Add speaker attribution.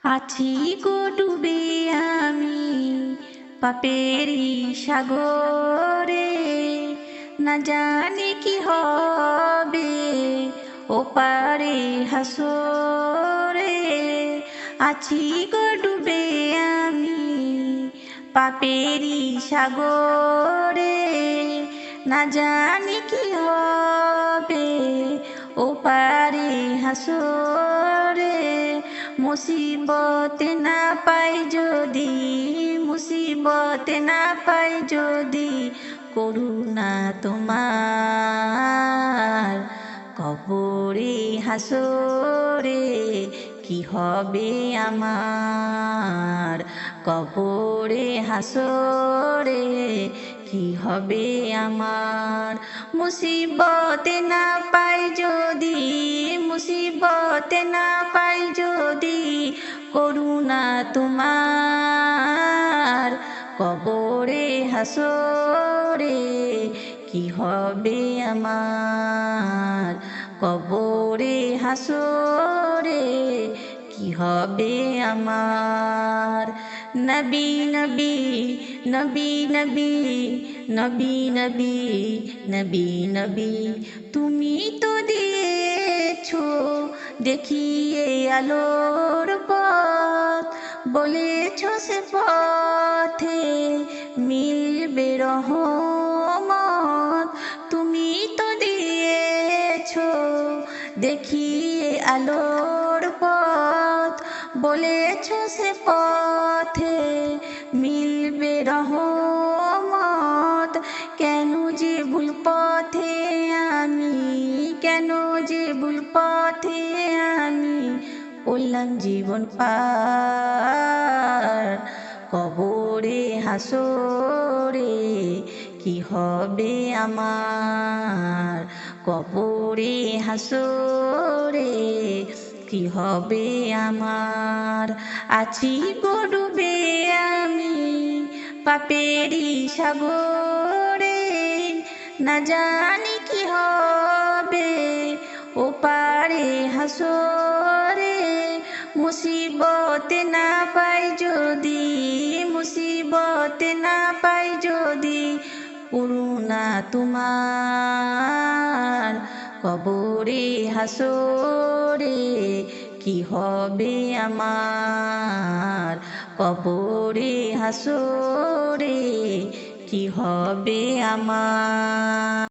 Speaker 1: আছি গো ডুবে আমি পাপেরই সাগরে, না জানি কি হবে ওপারে হাসরে। আছি গো ডুবে আমি পাপেরই সাগরে, না জানি কি হবে ওপারে হাসরে। মুসিবত না পাই যদি, মুসিবত না পাই যদি, করুণা তোমার কবরে হাসরে কি হবে আমার, কবরে হাসরে কি হবে আমার। মুসিবত না পাই যদি, মুসিবত না পাই যদি, করুণা তোমার কবরে হাসরে কি হবে আমার, কবরে হাসরে কি হবে আমার। নবী নবী নবী নবী নবী নবী নবী নবী, তুমি তো দিয়েছো দেখিয়ে আলোর পথ, বলেছো সে পথে মিলবে রহমত। তুমি তো দিয়েছো দেখিয়ে আলোর পথ, বলেছো সে পথে মিলবে রহমত। কেন যে ভুল পথে আমি, কেন যে ভুল পথে আমি করলাম জীবন পার, কবরে হাসরে কি হবে আমার, কবরে হাসরে কি হবে আমার। আছি গো ডুবে আমি পাপেরই সাগরে, না জানি কি হবে ওপারে হাসরে। মুসিবত না পাই যদি, মুসিবত না পাই যদি, করুণা তোমার কবরে হাসরে কি হবে আমার, কবরে হাসরে কি হবে আমার।